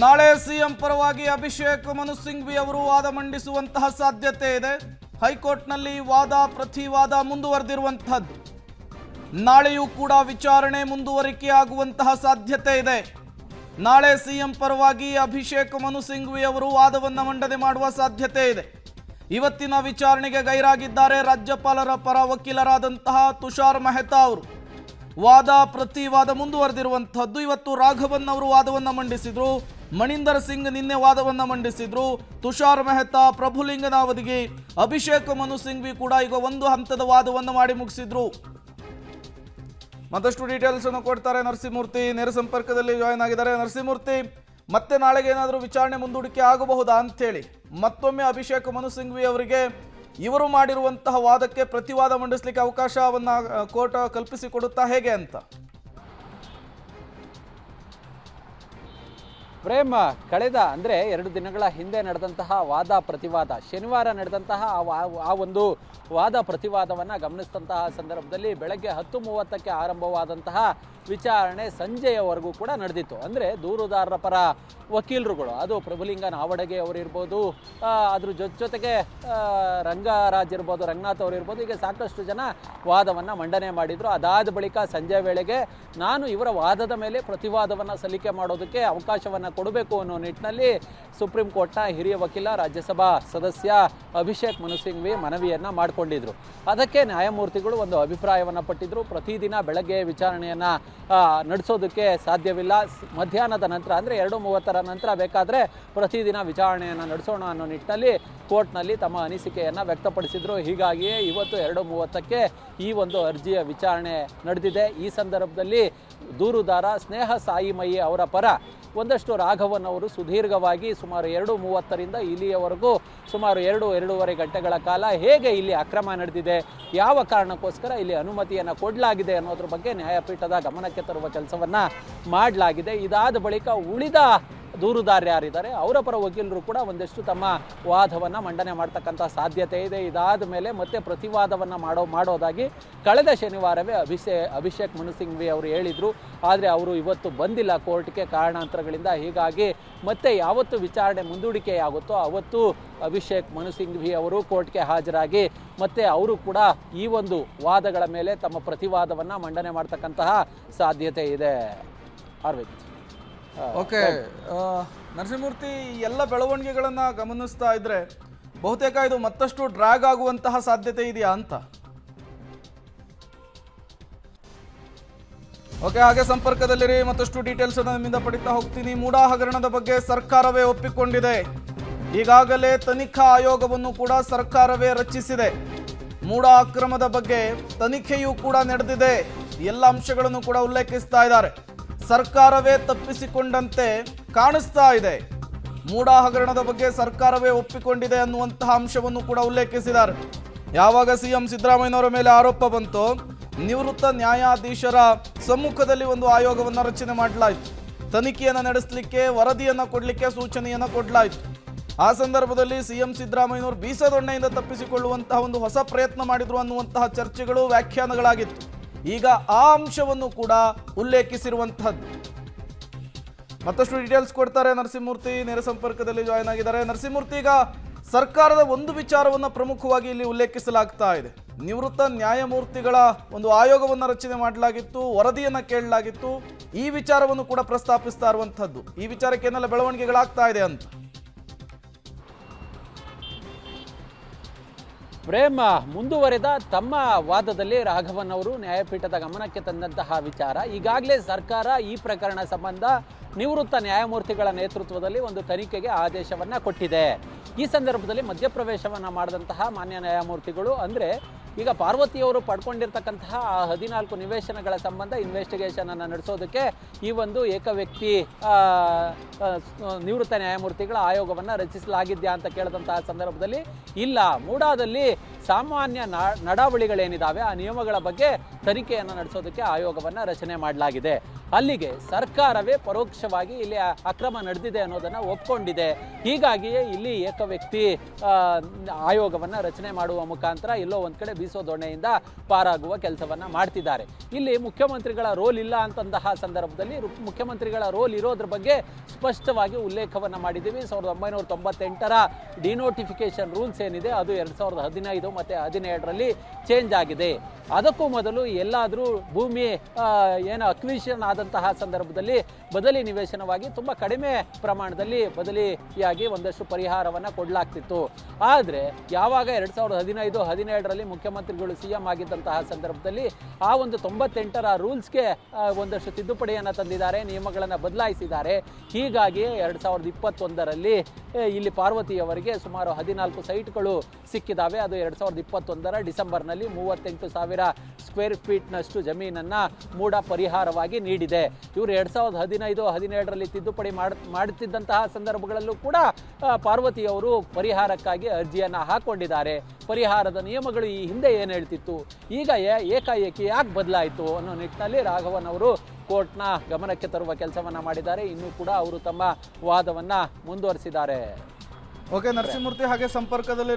ನಾಳೆ ಸಿಎಂ ಪರವಾಗಿ ಅಭಿಷೇಕ್ ಮನು ಸಿಂಘ್ವಿ ಅವರು ವಾದ ಮಂಡಿಸುವಂತಹ ಸಾಧ್ಯತೆ ಇದೆ. ಹೈಕೋರ್ಟ್ನಲ್ಲಿ ವಾದ ಪ್ರತಿವಾದ ಮುಂದುವರೆದಿರುವಂತಹದ್ದು. ನಾಳೆಯೂ ಕೂಡ ವಿಚಾರಣೆ ಮುಂದುವರಿಕೆಯಾಗುವಂತಹ ಸಾಧ್ಯತೆ ಇದೆ. ನಾಳೆ ಸಿಎಂ ಪರವಾಗಿ ಅಭಿಷೇಕ್ ಮನು ಸಿಂಘ್ವಿ ಅವರು ವಾದವನ್ನು ಮಂಡನೆ ಮಾಡುವ ಸಾಧ್ಯತೆ ಇದೆ. ಇವತ್ತಿನ ವಿಚಾರಣೆಗೆ ಗೈರಾಗಿದ್ದಾರೆ ರಾಜ್ಯಪಾಲರ ಪರ ವಕೀಲರಾದಂತಹ ತುಷಾರ್ ಮೆಹ್ತಾ ಅವರು. ವಾದ ಪ್ರತಿವಾದ ಮುಂದುವರೆದಿರುವಂತಹದ್ದು. ಇವತ್ತು ರಾಘವನ್ ಅವರು ವಾದವನ್ನು ಮಂಡಿಸಿದ್ರು, ಮಣಿಂದರ್ ಸಿಂಗ್ ನಿನ್ನೆ ವಾದವನ್ನು ಮಂಡಿಸಿದ್ರು, ತುಷಾರ್ ಮೆಹ್ತಾ, ಪ್ರಭುಲಿಂಗನಾವದಿಗೆ, ಅಭಿಷೇಕ್ ಮನು ಸಿಂಘ್ವಿ ಕೂಡ ಈಗ ಒಂದು ಹಂತದ ವಾದವನ್ನು ಮಾಡಿ ಮುಗಿಸಿದ್ರು. ಮತ್ತಷ್ಟು ಡೀಟೇಲ್ಸ್ ಅನ್ನು ಕೊಡ್ತಾರೆ ನರಸಿಂಹಮೂರ್ತಿ, ನೇರ ಸಂಪರ್ಕದಲ್ಲಿ ಜಾಯ್ನ್ ಆಗಿದ್ದಾರೆ. ನರಸಿಂಹಮೂರ್ತಿ, ಮತ್ತೆ ನಾಳೆಗೆ ಏನಾದರೂ ವಿಚಾರಣೆ ಮುಂದೂಡಿಕೆ ಆಗಬಹುದಾ ಅಂತೇಳಿ ಮತ್ತೊಮ್ಮೆ ಅಭಿಷೇಕ್ ಮನು ಸಿಂಘ್ವಿ ಅವರಿಗೆ ಇವರು ಮಾಡಿರುವಂತಹ ವಾದಕ್ಕೆ ಪ್ರತಿವಾದ ಮಂಡಿಸಲಿಕ್ಕೆ ಅವಕಾಶವನ್ನ ಕೋರ್ಟ್ ಕಲ್ಪಿಸಿಕೊಡುತ್ತಾ ಹೇಗೆ ಅಂತ? ಪ್ರೇಮ್, ಕಳೆದ 2 ದಿನಗಳ ಹಿಂದೆ ನಡೆದಂತಹ ವಾದ ಪ್ರತಿವಾದ, ಶನಿವಾರ ನಡೆದಂತಹ ಆ ಒಂದು ವಾದ ಪ್ರತಿವಾದವನ್ನು ಗಮನಿಸಿದಂತಹ ಸಂದರ್ಭದಲ್ಲಿ ಬೆಳಗ್ಗೆ 10:30ಕ್ಕೆ ಆರಂಭವಾದಂತಹ ವಿಚಾರಣೆ ಸಂಜೆಯವರೆಗೂ ಕೂಡ ನಡೆದಿತ್ತು. ದೂರುದಾರರ ಪರ ವಕೀಲರುಗಳು, ಅದು ಪ್ರಭುಲಿಂಗ ನಾವಡಗೆ ಅವರಿರ್ಬೋದು, ಅದ್ರ ಜೊತೆಗೆ ರಂಗರಾಜ್ ಇರ್ಬೋದು, ರಂಗನಾಥ್ ಅವರಿರ್ಬೋದು, ಹೀಗೆ ಸಾಕಷ್ಟು ಜನ ವಾದವನ್ನು ಮಂಡನೆ ಮಾಡಿದರು. ಅದಾದ ಬಳಿಕ ಸಂಜೆ ವೇಳೆಗೆ ನಾನು ಇವರ ವಾದದ ಮೇಲೆ ಪ್ರತಿವಾದವನ್ನು ಸಲ್ಲಿಕೆ ಮಾಡೋದಕ್ಕೆ ಅವಕಾಶವನ್ನು ಕೊಡಬೇಕು ಅನ್ನೋ ನಿಟ್ಟಿನಲ್ಲಿ ಸುಪ್ರೀಂ ಕೋರ್ಟ್ನ ಹಿರಿಯ ವಕೀಲ, ರಾಜ್ಯಸಭಾ ಸದಸ್ಯ ಅಭಿಷೇಕ್ ಮನು ಸಿಂಘ್ವಿ ಮನವಿಯನ್ನು ಮಾಡಿಕೊಂಡಿದ್ರು. ಅದಕ್ಕೆ ನ್ಯಾಯಮೂರ್ತಿಗಳು ಒಂದು ಅಭಿಪ್ರಾಯವನ್ನು ಪಟ್ಟಿದ್ರು. ಪ್ರತಿದಿನ ಬೆಳಗ್ಗೆ ವಿಚಾರಣೆಯನ್ನು ನಡೆಸೋದಕ್ಕೆ ಸಾಧ್ಯವಿಲ್ಲ, ಮಧ್ಯಾಹ್ನದ ನಂತರ 2:30 ನಂತರ ಬೇಕಾದರೆ ಪ್ರತಿದಿನ ವಿಚಾರಣೆಯನ್ನು ನಡೆಸೋಣ ಅನ್ನೋ ನಿಟ್ಟಿನಲ್ಲಿ ಕೋರ್ಟ್ನಲ್ಲಿ ತಮ್ಮ ಅನಿಸಿಕೆಯನ್ನು ವ್ಯಕ್ತಪಡಿಸಿದರು. ಹೀಗಾಗಿಯೇ ಇವತ್ತು 2:30ಕ್ಕೆ ಈ ಒಂದು ಅರ್ಜಿಯ ವಿಚಾರಣೆ ನಡೆದಿದೆ. ಈ ಸಂದರ್ಭದಲ್ಲಿ ದೂರುದಾರ ಸ್ನೇಹ ಸಾಯಿಮಯಿ ಅವರ ಪರ ಒಂದಷ್ಟು ರಾಘವನ್ ಅವರು ಸುದೀರ್ಘವಾಗಿ ಸುಮಾರು 2:30ರಿಂದ ಇಲ್ಲಿಯವರೆಗೂ ಸುಮಾರು 2-2.5 ಗಂಟೆಗಳ ಕಾಲ ಹೇಗೆ ಇಲ್ಲಿ ಅಕ್ರಮ ನಡೆದಿದೆ, ಯಾವ ಕಾರಣಕ್ಕೋಸ್ಕರ ಇಲ್ಲಿ ಅನುಮತಿಯನ್ನು ಕೊಡಲಾಗಿದೆ ಅನ್ನೋದ್ರ ಬಗ್ಗೆ ನ್ಯಾಯಪೀಠದ ಗಮನಕ್ಕೆ ತರುವ ಕೆಲಸವನ್ನು ಮಾಡಲಾಗಿದೆ. ಇದಾದ ಬಳಿಕ ಉಳಿದ ದೂರುದಾರ ಯಾರಿದ್ದಾರೆ ಅವರ ಪರ ವಕೀಲರು ಕೂಡ ಒಂದಷ್ಟು ತಮ್ಮ ವಾದವನ್ನು ಮಂಡನೆ ಮಾಡ್ತಕ್ಕಂಥ ಸಾಧ್ಯತೆ ಇದೆ. ಇದಾದ ಮೇಲೆ ಮತ್ತೆ ಪ್ರತಿವಾದವನ್ನು ಮಾಡೋದಾಗಿ ಕಳೆದ ಶನಿವಾರವೇ ಅಭಿಷೇಕ್ ಮನು ಸಿಂಘ್ವಿ ಅವರು ಹೇಳಿದರು. ಆದರೆ ಅವರು ಇವತ್ತು ಬಂದಿಲ್ಲ ಕೋರ್ಟ್ಗೆ ಕಾರಣಾಂತರಗಳಿಂದ. ಹೀಗಾಗಿ ಮತ್ತೆ ಯಾವತ್ತು ವಿಚಾರಣೆ ಮುಂದೂಡಿಕೆಯಾಗುತ್ತೋ ಅವತ್ತು ಅಭಿಷೇಕ್ ಮನು ಸಿಂಘ್ವಿ ಅವರು ಕೋರ್ಟ್ಗೆ ಹಾಜರಾಗಿ ಮತ್ತೆ ಅವರು ಕೂಡ ಈ ಒಂದು ವಾದಗಳ ಮೇಲೆ ತಮ್ಮ ಪ್ರತಿವಾದವನ್ನು ಮಂಡನೆ ಮಾಡ್ತಕ್ಕಂತಹ ಸಾಧ್ಯತೆ ಇದೆ. ಅರವಿಂದ್. ಓಕೆ ನರಸಿಂಹಮೂರ್ತಿ, ಎಲ್ಲ ಬೆಳವಣಿಗೆಗಳನ್ನು ಗಮನಿಸ್ತಾ ಇದ್ರೆ ಬಹುತೇಕ ಇದು ಮತ್ತಷ್ಟು ಡ್ರ್ಯಾಗ್ ಆಗುವಂತಹ ಸಾಧ್ಯತೆ ಇದೆಯಾ ಅಂತ? ಓಕೆ, ಹಾಗೆ ಸಂಪರ್ಕದಲ್ಲಿರಿ, ಮತ್ತಷ್ಟು ಡೀಟೇಲ್ಸ್ ಅನ್ನು ನಿಮ್ಮಿಂದ ಪಡಿತಾ ಹೋಗ್ತೀನಿ. ಮೂಡಾ ಹಗರಣದ ಬಗ್ಗೆ ಸರ್ಕಾರವೇ ಒಪ್ಪಿಕೊಂಡಿದೆ. ಈಗಾಗಲೇ ತನಿಖಾ ಆಯೋಗವನ್ನು ಕೂಡ ಸರ್ಕಾರವೇ ರಚಿಸಿದೆ. ಮೂಡಾ ಅಕ್ರಮದ ಬಗ್ಗೆ ತನಿಖೆಯೂ ಕೂಡ ನಡೆದಿದೆ. ಎಲ್ಲ ಅಂಶಗಳನ್ನು ಕೂಡ ಉಲ್ಲೇಖಿಸ್ತಾ ಇದ್ದಾರೆ. ಸರ್ಕಾರವೇ ತಪ್ಪಿಸಿಕೊಂಡಂತೆ ಕಾಣಿಸ್ತಾ ಇದೆ. ಮೂಡಾ ಹಗರಣದ ಬಗ್ಗೆ ಸರ್ಕಾರವೇ ಒಪ್ಪಿಕೊಂಡಿದೆ ಅನ್ನುವಂತಹ ಅಂಶವನ್ನು ಕೂಡ ಉಲ್ಲೇಖಿಸಿದ್ದಾರೆ. ಯಾವಾಗ ಸಿಎಂ ಸಿದ್ದರಾಮಯ್ಯನವರ ಮೇಲೆ ಆರೋಪ ಬಂತು, ನಿವೃತ್ತ ನ್ಯಾಯಾಧೀಶರ ಸಮ್ಮುಖದಲ್ಲಿ ಒಂದು ಆಯೋಗವನ್ನು ರಚನೆ ಮಾಡಲಾಯಿತು. ತನಿಖೆಯನ್ನು ನಡೆಸಲಿಕ್ಕೆ, ವರದಿಯನ್ನು ಕೊಡಲಿಕ್ಕೆ ಸೂಚನೆಯನ್ನು ಕೊಡಲಾಯಿತು. ಆ ಸಂದರ್ಭದಲ್ಲಿ ಸಿಎಂ ಸಿದ್ದರಾಮಯ್ಯನವರು ಬೀಸದೊಣ್ಣೆಯಿಂದ ತಪ್ಪಿಸಿಕೊಳ್ಳುವಂತಹ ಒಂದು ಹೊಸ ಪ್ರಯತ್ನ ಮಾಡಿದ್ರು ಅನ್ನುವಂತಹ ಚರ್ಚೆಗಳು, ವ್ಯಾಖ್ಯಾನಗಳಾಗಿತ್ತು. ಈಗ ಆ ಅಂಶವನ್ನು ಕೂಡ ಉಲ್ಲೇಖಿಸಿರುವಂತಹದ್ದು. ಮತ್ತಷ್ಟು ಡೀಟೇಲ್ಸ್ ಕೊಡ್ತಾರೆ ನರಸಿಂಹಮೂರ್ತಿ, ನೇರ ಸಂಪರ್ಕದಲ್ಲಿ ಜಾಯ್ನ್ ಆಗಿದ್ದಾರೆ. ನರಸಿಂಹಮೂರ್ತಿ, ಈಗ ಸರ್ಕಾರದ ಒಂದು ವಿಚಾರವನ್ನು ಪ್ರಮುಖವಾಗಿ ಇಲ್ಲಿ ಉಲ್ಲೇಖಿಸಲಾಗ್ತಾ ಇದೆ. ನಿವೃತ್ತ ನ್ಯಾಯಮೂರ್ತಿಗಳ ಒಂದು ಆಯೋಗವನ್ನು ರಚನೆ ಮಾಡಲಾಗಿತ್ತು, ವರದಿಯನ್ನು ಕೇಳಲಾಗಿತ್ತು. ಈ ವಿಚಾರವನ್ನು ಕೂಡ ಪ್ರಸ್ತಾಪಿಸ್ತಾ ಇರುವಂತಹದ್ದು. ಈ ವಿಚಾರಕ್ಕೆ ಏನೆಲ್ಲ ಬೆಳವಣಿಗೆಗಳಾಗ್ತಾ ಇದೆ ಅಂತ? ಪ್ರೇಮ್, ಮುಂದುವರೆದ ತಮ್ಮ ವಾದದಲ್ಲಿ ರಾಘವನ್ ಅವರು ನ್ಯಾಯಪೀಠದ ಗಮನಕ್ಕೆ ತಂದಂತಹ ವಿಚಾರ, ಈಗಾಗಲೇ ಸರ್ಕಾರ ಈ ಪ್ರಕರಣ ಸಂಬಂಧ ನಿವೃತ್ತ ನ್ಯಾಯಮೂರ್ತಿಗಳ ನೇತೃತ್ವದಲ್ಲಿ ಒಂದು ತನಿಖೆಗೆ ಆದೇಶವನ್ನು ಕೊಟ್ಟಿದೆ. ಈ ಸಂದರ್ಭದಲ್ಲಿ ಮಧ್ಯಪ್ರವೇಶವನ್ನು ಮಾಡಿದಂತಹ ಮಾನ್ಯ ನ್ಯಾಯಮೂರ್ತಿಗಳು ಈಗ ಪಾರ್ವತಿಯವರು ಪಡ್ಕೊಂಡಿರ್ತಕ್ಕಂತಹ 14 ನಿವೇಶನಗಳ ಸಂಬಂಧ ಇನ್ವೆಸ್ಟಿಗೇಷನನ್ನು ನಡೆಸೋದಕ್ಕೆ ಈ ಒಂದು ಏಕವ್ಯಕ್ತಿ ನಿವೃತ್ತ ನ್ಯಾಯಮೂರ್ತಿಗಳ ಆಯೋಗವನ್ನು ರಚಿಸಲಾಗಿದೆಯಾ ಅಂತ ಕೇಳಿದಂತಹ ಸಂದರ್ಭದಲ್ಲಿ ಇಲ್ಲ, ಮೂಡಾದಲ್ಲಿ ಸಾಮಾನ್ಯ ನಡಾವಳಿಗಳೇನಿದ್ದಾವೆ ಆ ನಿಯಮಗಳ ಬಗ್ಗೆ ತನಿಖೆಯನ್ನು ನಡೆಸೋದಕ್ಕೆ ಆಯೋಗವನ್ನು ರಚನೆ ಮಾಡಲಾಗಿದೆ. ಅಲ್ಲಿಗೆ ಸರ್ಕಾರವೇ ಪರೋಕ್ಷವಾಗಿ ಇಲ್ಲಿ ಅಕ್ರಮ ನಡೆದಿದೆ ಅನ್ನೋದನ್ನು ಒಪ್ಕೊಂಡಿದೆ. ಹೀಗಾಗಿಯೇ ಇಲ್ಲಿ ಏಕವ್ಯಕ್ತಿ ಆಯೋಗವನ್ನು ರಚನೆ ಮಾಡುವ ಮುಖಾಂತರ ಎಲ್ಲೋ ಒಂದು ಕಡೆ ಬೀಸೋ ದೊಣ್ಣೆಯಿಂದ ಪಾರಾಗುವ ಕೆಲಸವನ್ನ ಮಾಡ್ತಿದ್ದಾರೆ. ಇಲ್ಲಿ ಮುಖ್ಯಮಂತ್ರಿಗಳ ರೋಲ್ ಇಲ್ಲ ಅಂತಂತಹ ಸಂದರ್ಭದಲ್ಲಿ ಮುಖ್ಯಮಂತ್ರಿಗಳ ರೋಲ್ ಇರೋದ್ರ ಬಗ್ಗೆ ಸ್ಪಷ್ಟವಾಗಿ ಉಲ್ಲೇಖವನ್ನ ಮಾಡಿದ್ದೀವಿ. 1998ರ ಡಿನೋಟಿಫಿಕೇಶನ್ ರೂಲ್ಸ್ ಏನಿದೆ ಅದು 2015 ಮತ್ತು 17ರಲ್ಲಿ ಚೇಂಜ್ ಆಗಿದೆ. ಅದಕ್ಕೂ ಮೊದಲು ಎಲ್ಲಾದರೂ ಭೂಮಿ ಏನು ಅಕ್ವಿಷನ್ ಆದಂತಹ ಸಂದರ್ಭದಲ್ಲಿ ಬದಲಿ ನಿವೇಶನವಾಗಿ ತುಂಬ ಕಡಿಮೆ ಪ್ರಮಾಣದಲ್ಲಿ ಬದಲಿಯಾಗಿ ಒಂದಷ್ಟು ಪರಿಹಾರವನ್ನು ಕೊಡಲಾಗ್ತಿತ್ತು. ಆದರೆ ಯಾವಾಗ 2015-17ರಲ್ಲಿ ಮುಖ್ಯಮಂತ್ರಿಗಳು CM ಆಗಿದ್ದಂತಹ ಸಂದರ್ಭದಲ್ಲಿ ಆ ಒಂದು 98ರ ರೂಲ್ಸ್ಗೆ ಒಂದಷ್ಟು ತಿದ್ದುಪಡಿಯನ್ನು ತಂದಿದ್ದಾರೆ, ನಿಯಮಗಳನ್ನು ಬದಲಾಯಿಸಿದ್ದಾರೆ. ಹೀಗಾಗಿ 2021ರಲ್ಲಿ ಇಲ್ಲಿ ಪಾರ್ವತಿಯವರಿಗೆ ಸುಮಾರು 14 ಸೈಟ್ಗಳು ಸಿಕ್ಕಿದ್ದಾವೆ. ಅದು 2021ರ ಡಿಸೆಂಬರ್ನಲ್ಲಿ 38,000 ಸ್ಕ್ವೇರ್ ಫೀಟ್ನಷ್ಟು ಜಮೀನನ್ನು ಮೂಡ ಪರಿಹಾರವಾಗಿ ನೀಡಿದೆ. ಇವರು 2015-17ರಲ್ಲಿ ತಿದ್ದುಪಡಿ ಮಾಡುತ್ತಿದ್ದಂತಹ ಸಂದರ್ಭಗಳಲ್ಲೂ ಕೂಡ ಪಾರ್ವತಿಯವರು ಪರಿಹಾರಕ್ಕಾಗಿ ಅರ್ಜಿಯನ್ನು ಹಾಕೊಂಡಿದ್ದಾರೆ. ಪರಿಹಾರದ ನಿಯಮಗಳು ಈ ಹಿಂದೆ ಏನು ಹೇಳ್ತಿತ್ತು, ಈಗ ಏಕಾಏಕಿ ಯಾಕೆ ಬದಲಾಯಿತು ಅನ್ನೋ ನಿಟ್ಟಿನಲ್ಲಿ ರಾಘವನ್ ಅವರು ಕೋರ್ಟ್ನ ಗಮನಕ್ಕೆ ತರುವ ಕೆಲಸವನ್ನ ಮಾಡಿದ್ದಾರೆ. ಇನ್ನೂ ಕೂಡ ಅವರು ತಮ್ಮ ವಾದವನ್ನ ಮುಂದುವರಿಸಿದ್ದಾರೆ. ಓಕೆ ನರಸಿಂಹಮೂರ್ತಿ, ಹಾಗೆ ಸಂಪರ್ಕದಲ್ಲಿ